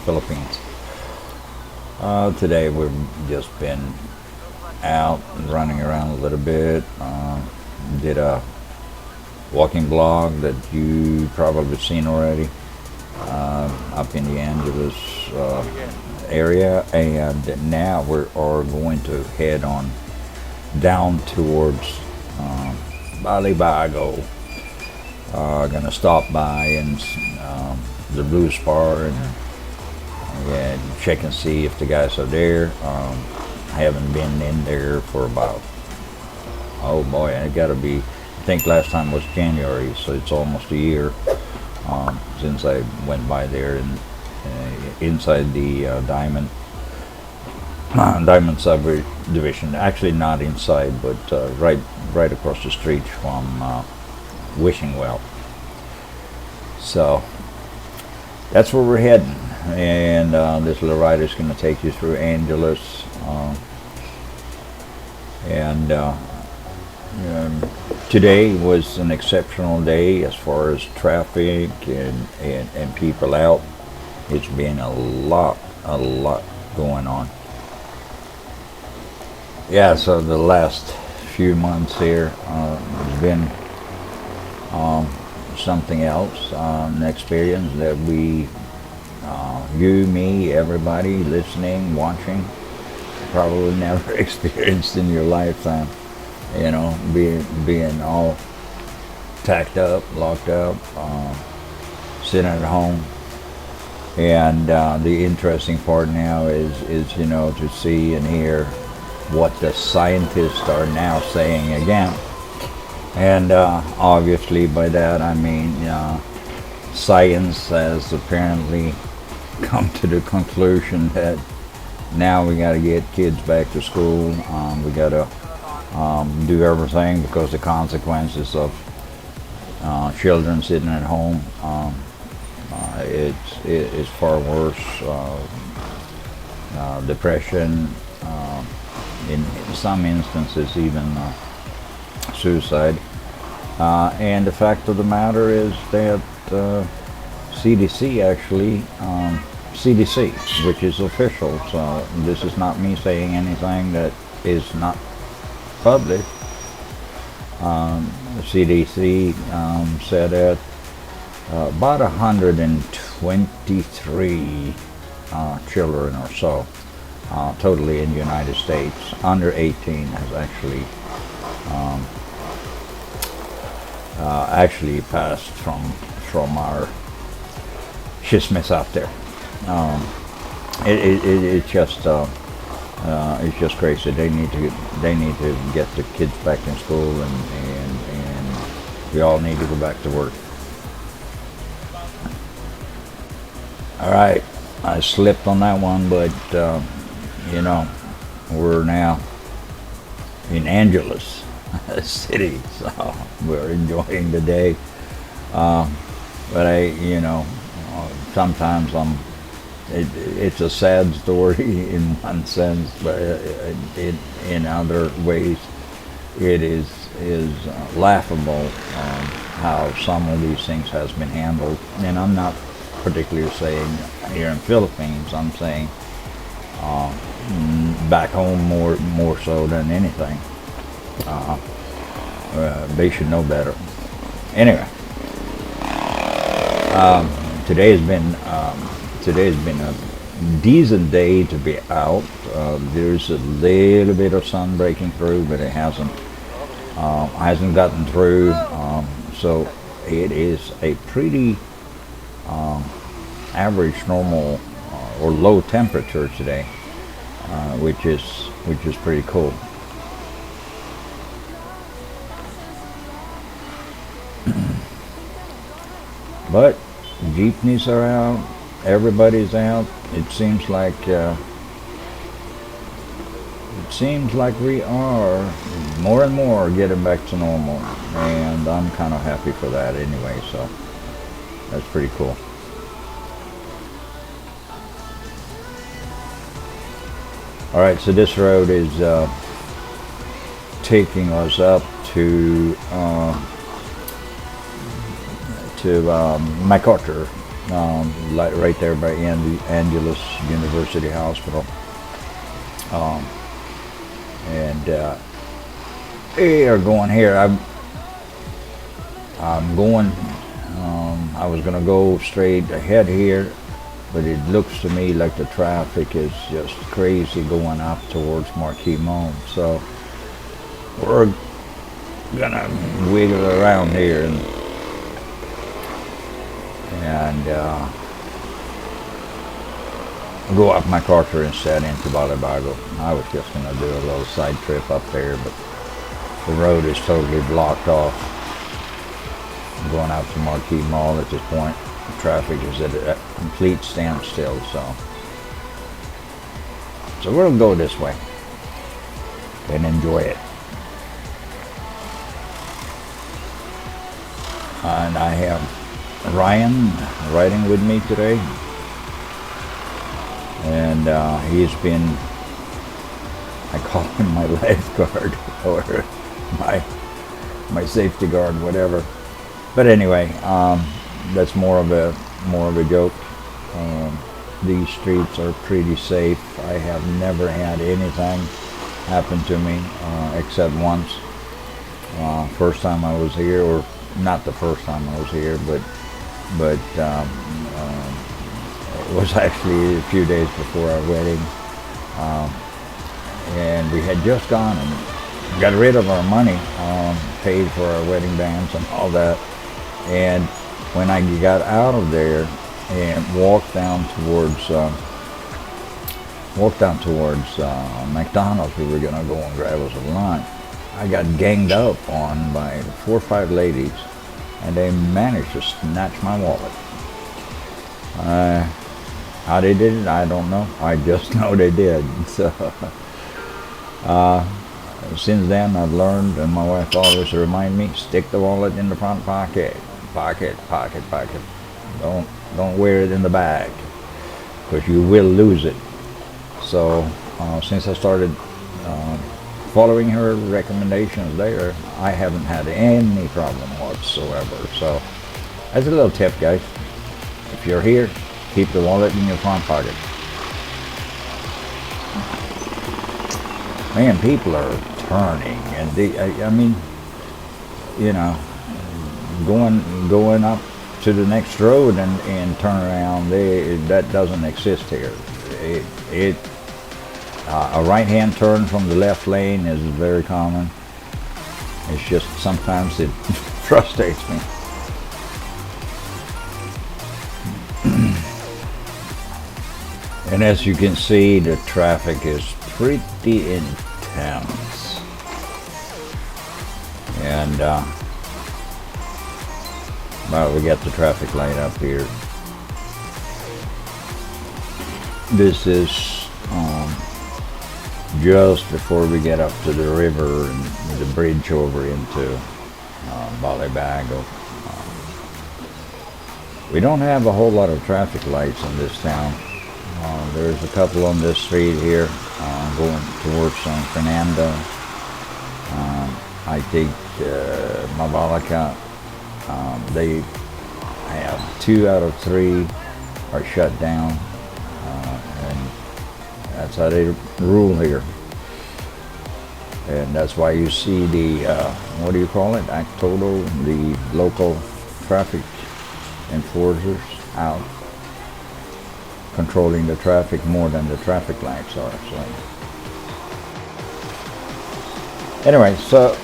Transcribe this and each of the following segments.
Philippines. Today we've just been out and running around a little bit. Did a walking vlog that you probably seen already, up in the Angeles area, and now we are going to head on down towards Balibago. Gonna stop by and the Blue Spar and check and see if the guys are there. I haven't been in there for about, oh boy, it gotta be, I think last time was January, so it's almost a year since I went by there, and inside the Diamond Subdivision. Actually not inside, but right across the street from Wishing Well. So that's where we're heading, and this little ride is going to take you through Angeles, and today was an exceptional day as far as traffic and people out. It's been a lot going on. Yeah, so the last few months here has been something else, an experience that we, you, me, everybody listening, watching, probably never experienced in your lifetime. You know, being all tacked up, locked up, sitting at home. And the interesting part now is, you know, to see and hear what the scientists are now saying again. And obviously by that I mean science has apparently come to the conclusion that now we got to get kids back to school. We got to do everything, because the consequences of children sitting at home, it's far worse. Depression, in some instances even suicide. And the fact of the matter is that CDC actually, CDC, which is official, so this is not me saying anything that is not published. CDC said that about 123 children or so, totally in the United States, under 18 has actually passed from our schismus out there. It's just crazy. They need to get the kids back in school, and we all need to go back to work. All right, I slipped on that one, but you know, we're now in Angeles city, so we're enjoying the day. But you know, sometimes it's a sad story in one sense, but in other ways it is laughable how some of these things has been handled. And I'm not particularly saying here in Philippines, I'm saying back home more so than anything. They should know better. Anyway, today's been a decent day to be out. There's a little bit of sun breaking through, but it hasn't gotten through. So it is a pretty average, normal, or low temperature today, which is pretty cool. But jeepneys are out, everybody's out. It seems like we are more and more getting back to normal, and I'm kind of happy for that anyway, so that's pretty cool. All right, so this road is taking us up to MacArthur, like right there by Angeles University Hospital. And we are going here. I'm going. I was gonna go straight ahead here, but it looks to me like the traffic is just crazy going up towards Marquee Mall. So we're gonna wiggle around here and go up MacArthur instead into Balibago. I was just gonna do a little side trip up there, but the road is totally blocked off. I'm going out to Marquee Mall at this point. The traffic is at a complete standstill, so we'll go this way and enjoy it. And I have Ryan riding with me today, and he's been, I call him my lifeguard or my safety guard, whatever. But anyway, that's more of a joke. These streets are pretty safe. I have never had anything happen to me except once. First time I was here, or not the first time I was here, but it was actually a few days before our wedding, and we had just gone and got rid of our money, paid for our wedding bands and all that. And when I got out of there and walked down towards McDonald's, we were gonna go and grab us a lunch. I got ganged up on by 4 or 5 ladies, and they managed to snatch my wallet. How they did it, I don't know. I just know they did. So since then, I've learned, and my wife always remind me, stick the wallet in the front pocket. Pocket. Don't wear it in the back, because you will lose it. So since I started following her recommendations there, I haven't had any problem whatsoever. So that's a little tip, guys. If you're here, keep the wallet in your front pocket. Man, people are turning, and I mean, you know, going up to the next road and turn around, that doesn't exist here. A right-hand turn from the left lane is very common. It's just sometimes it frustrates me. And as you can see, the traffic is pretty intense. And well, we got the traffic light up here. This is just before we get up to the river and the bridge over into Balibago. We don't have a whole lot of traffic lights in this town. There's a couple on this street here going towards San Fernando. I think Mabalacat, they have 2 out of 3 are shut down, and that's how they rule here. And that's why you see the, what do you call it, ACTODO, the local traffic enforcers out controlling the traffic more than the traffic lights are. So anyway, so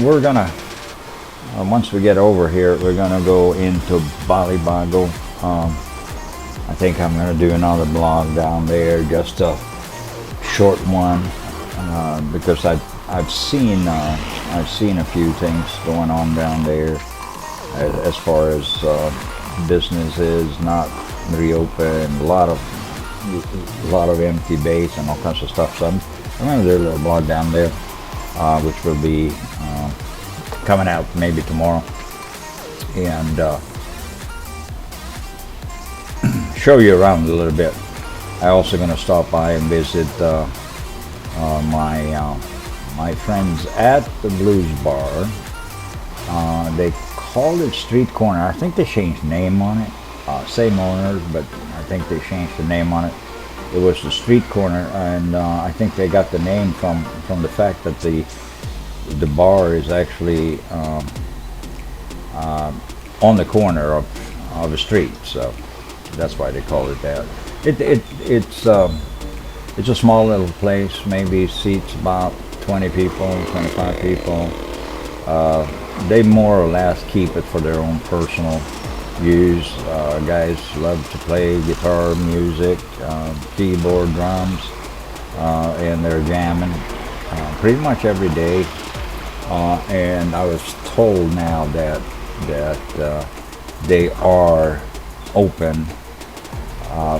we're gonna, once we get over here, we're gonna go into Balibago. I think I'm gonna do another vlog down there, just a short one, because I've seen a few things going on down there as far as businesses not reopened, a lot of empty bays and all kinds of stuff. So I'm gonna do a little vlog down there, which will be coming out maybe tomorrow, and show you around a little bit. I also gonna stop by and visit my friends at the Blues Bar. They call it Street Corner. I think they changed name on it. same owners, but I think they changed the name on it. It was the street corner, and I think they got the name from the fact that the bar is actually on the corner of a street, so that's why they call it that. It's a small little place, maybe seats about 20 people, 25 people. They more or less keep it for their own personal use. Guys love to play guitar, music, keyboard, drums, and they're jamming pretty much every day. And I was told now that they are open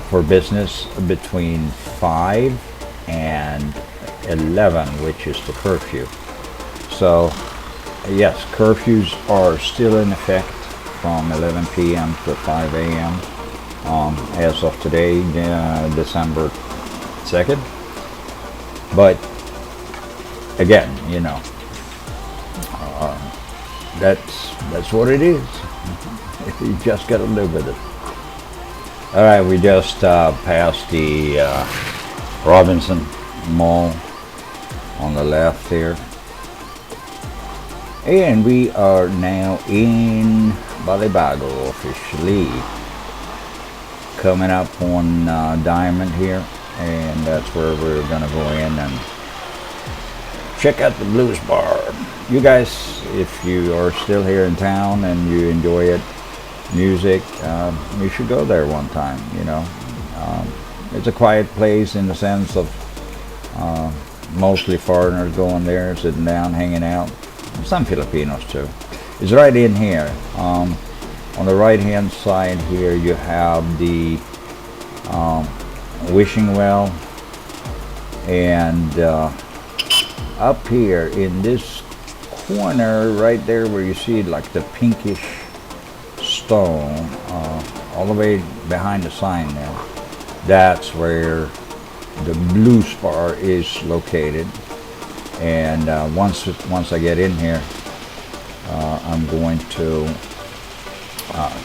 for business between 5 and 11, which is the curfew. So yes, curfews are still in effect from 11 p.m. to 5 a.m. As of today, December 2nd. But again, you know, that's what it is. You just got to live with it. All right, we just passed the Robinson Mall on the left here, and we are now in Balibago officially, coming up on Diamond here, and that's where we're gonna go in and check out the blues bar. You guys, if you are still here in town and you enjoy it, music, you should go there one time. You know, it's a quiet place in the sense of mostly foreigners going there, sitting down, hanging out. Some Filipinos too. It's right in here. On the right hand side here you have the wishing well, and up here in this corner right there where you see like the pinkish stone, all the way behind the sign there, that's where the blues bar is located. And once I get in here, I'm going to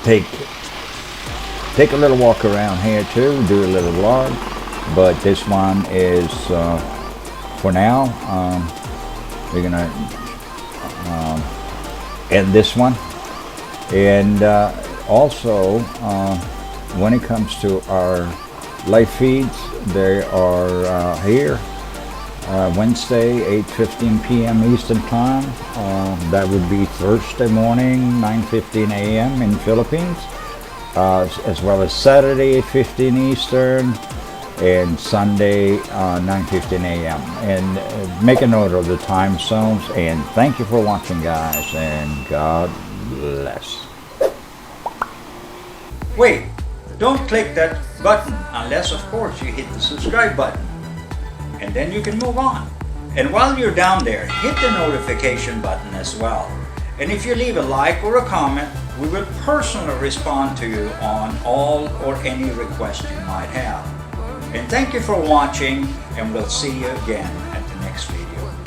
take a little walk around here too, do a little vlog. But this one is for now. We're gonna end this one, and also when it comes to our live feeds, they are here. Wednesday, 8:15 p.m. Eastern Time. That would be Thursday morning, 9:15 a.m. in Philippines, as well as Saturday, 8:15 Eastern, and Sunday, 9:15 a.m. And make a note of the time zones. And thank you for watching, guys, and God bless. Wait, don't click that button unless, of course, you hit the subscribe button. And then you can move on. And while you're down there, hit the notification button as well. And if you leave a like or a comment, we will personally respond to you on all or any request you might have. And thank you for watching, and we'll see you again at the next video.